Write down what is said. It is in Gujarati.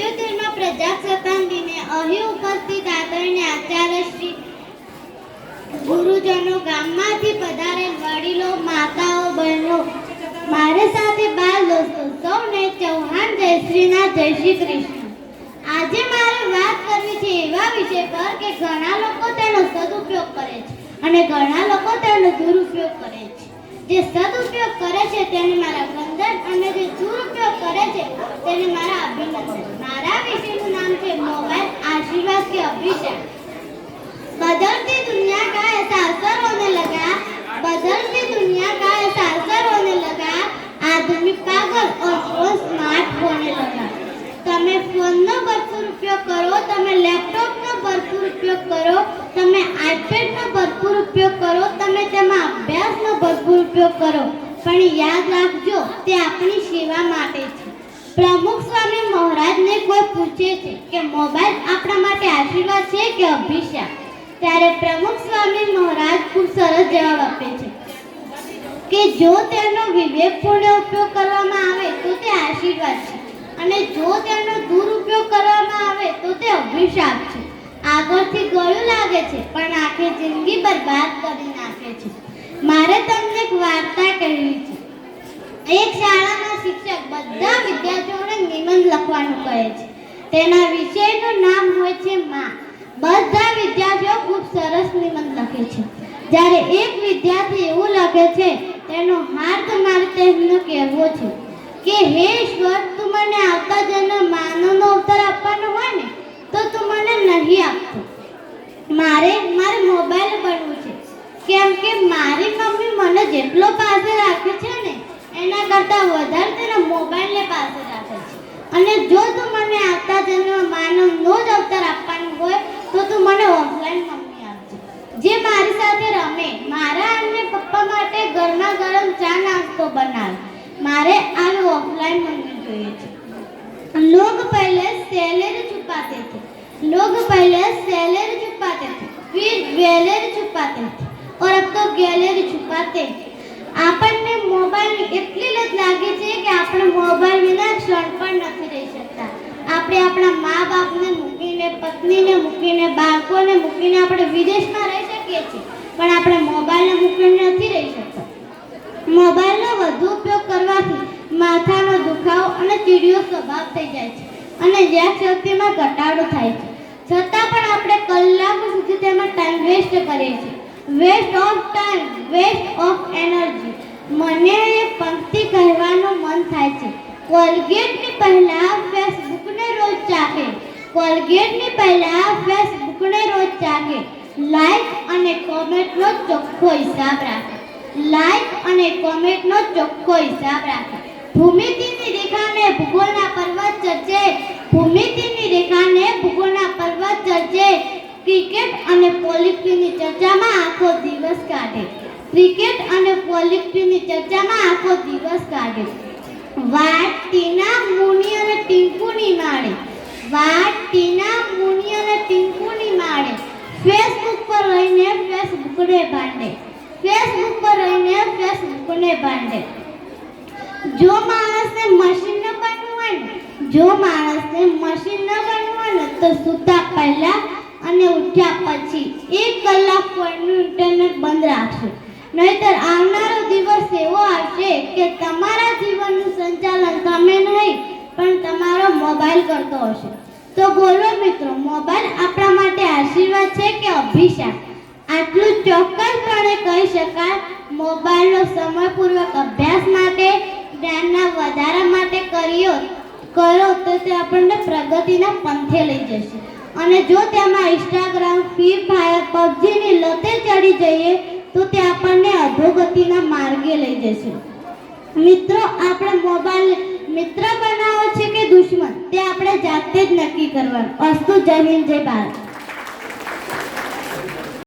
પ્રજાસત્તાક દિને અહીં ઉપસ્થિત આદરણીય આચાર્ય શ્રી, ગુરુજનો, ગામમાંથી પધારેલ વડીલો, માતાઓ, બહેનો, મારી સાથે બાળ દોસ્તો, સૌને ચૌહાણ જયશ્રીના જય શ્રી કૃષ્ણ. આજે મારે વાત કરવી છે એવા વિષય પર કે ઘણા લોકો તેનો સદુપયોગ કરે છે અને ઘણા લોકો તેનો દુરુપયોગ કરે છે. જે સદુપયોગ કરે છે તેને મારા વંદન અને જે દુરુપયોગ કરે છે તેને મારા અભિનંદન. મારા વિષયનું નામ છે મોબાઈલ, आशीर्वाद के अभिशाप. बदलती दुनिया का ऐसा असर होने लगा, बदलती दुनिया का ऐसा असर होने लगा, आदमी पागल और फोन स्मार्ट होने लगा. તમે ફોનનો ભરપૂર ઉપયોગ કરો, તમે લેપટોપનો ભરપૂર ઉપયોગ કરો, તમે આઈપેડનો ભરપૂર ઉપયોગ કરો, તમે તેમાં અભ્યાસનો ભરપૂર ઉપયોગ કરો, પણ યાદ રાખજો તે આપણી સેવા માટે છે. પ્રમુખ સ્વામી મહારાજને કોઈ પૂછે છે કે મોબાઈલ આપણા માટે આશીર્વાદ છે કે અભિશાપ, ત્યારે પ્રમુખ સ્વામી મહારાજ ખૂબ સરસ જવાબ આપે છે કે જો તેનો વિવેકપૂર્ણ ઉપયોગ કરવામાં આવે તો તે આશીર્વાદ છે અને જો તેનો દુરુપયોગ કરવામાં આવે તો તે અભિશાપ છે. આગળથી ગળું લાગે છે પણ આખી જિંદગી બરબાદ કરી નાખે છે. મારે તમને એક વાર્તા કહેવી છે. એક શાળાના શિક્ષક બધા વિદ્યાર્થીઓને નિબંધ લખવાનું કહે છે. તેના વિષયનું નામ હોય છે માં. બધા વિદ્યાર્થીઓ ખૂબ સરસ નિબંધ લખે છે. જ્યારે એક વિદ્યાર્થી એવું લખે છે, તેનો હાર્દ મારે તેમને કહેવો છે કે હે ઈશ્વર, તું મને આવતા જન્મ માનવનો અવતાર આપવાનો હોય ને તો તું મને નહીં આપતો. મારે મોબાઈલ બનવું છે, કેમ કે મારી મમ્મી મને જેટલો પાસે રાખે છે ને એના કરતાં વધારે તેના મોબાઈલને પાસે રાખે છે. અને જો તું મને આવતા જન્મ માનવનો જ અવતાર આપવાનો હોય તો તું મને ઓફલાઈન મમ્મી આપજે, જે મારી સાથે રમે, મારા અને પપ્પા માટે ગરમા ગરમ ચા નાસ્તો બનાવે. मारे आगे ऑफलाइन मम्मी चाहिए थे. लोग पहले सैलरी छुपाते थे, लोग पहले सैलरी छुपाते थे, फिर गैलरी छुपाते थे और अब तो गैलरी छुपाते. આપણને મોબાઈલની એટલી લત લાગે છે કે આપણે મોબાઈલ વિના ક્ષણ પણ નથી રહી શકતા. આપણે આપણા મા બાપને મૂકીને, પત્નીને મૂકીને, બાળકોને મૂકીને આપણે વિદેશમાં રહી શકીએ છીએ, પણ આપણે મોબાઈલને મૂકીને નથી રહી શકતા. મોબાઈલનો વધુ ઉપયોગ કરવાથી માથાનો દુખાવો અને ચીડિયો સ્વભાવ થઈ જાય છે અને યાદશક્તિમાં ઘટાડો થાય છે. છતાં પણ આપણે કલાકો સુધી તેમાં ટાઈમ વેસ્ટ કરીએ છીએ. Waste of time, waste of energy. મને એ પંક્તિ કહેવાનું મન થાય છે, કોલગેટની પહેલા ફેસબુકને રોજ ચાખે, કોલગેટની પહેલા ફેસબુકને રોજ ચાખે, લાઈક અને કોમેન્ટનો ચોખ્ખો હિસાબ રાખે, લાઈક અને કોમેન્ટનો ચોખ્ખો હિસાબ રાખે. ભૂમિતિની રેખાને ભૂગોળના પર્વત ચર્ચે, ભૂમિતિની રેખાને ભૂગોળના પર્વત ચર્ચે, ક્રિકેટ અને પોલિટિક્સની ચર્ચામાં આખો દિવસ કાઢે, ક્રિકેટ અને પોલિટિક્સની ચર્ચામાં આખો દિવસ કાઢે. વાત ટીના, મુની અને ટીંકુની માળે, વાત ટીના, મુની અને ટીંકુની માળે, ફેસબુક પર રહીને ફેસબુકને ભાંડે, ફેસબુક પર રહીને ફેસબુકને ભાંડે. જો માણસને મશીન ન બનવું હોય ને, જો માણસને મશીન ન બનવું હોય ને તો સૂતા પહેલા અને ઉઠ્યા પછી 1 કલાક ફોનનું ઇન્ટરનેટ બંધ રાખશે. નહીતર આવનારો દિવસ એવો આવશે કે તમારા જીવનનું સંચાલન તમે નહીં પણ તમારો મોબાઈલ કરતો હશે. તો બોલો મિત્રો, મોબાઈલ આપણા માટે આશીર્વાદ છે કે અભિશાપ? આટલું ચોક્કસપણે કહી શકાય, મોબાઈલનો સમયપૂર્વક અભ્યાસ માટે, જ્ઞાનના વધારા માટે કરો તો તે આપણને પ્રગતિના પંથે લઈ જશે. અને જો તેમાં ઇન્સ્ટાગ્રામ, ફ્રી ફાયર, પબજીની લતે ચડી જઈએ તો તે આપણને અધોગતિના માર્ગે લઈ જશે. મિત્રો, આપણે મોબાઈલ મિત્ર બનાવવો છે કે દુશ્મન તે આપણે જાતે જ નક્કી કરવાનું. અસ્તુ. જય હિન્દ, જય ભારત.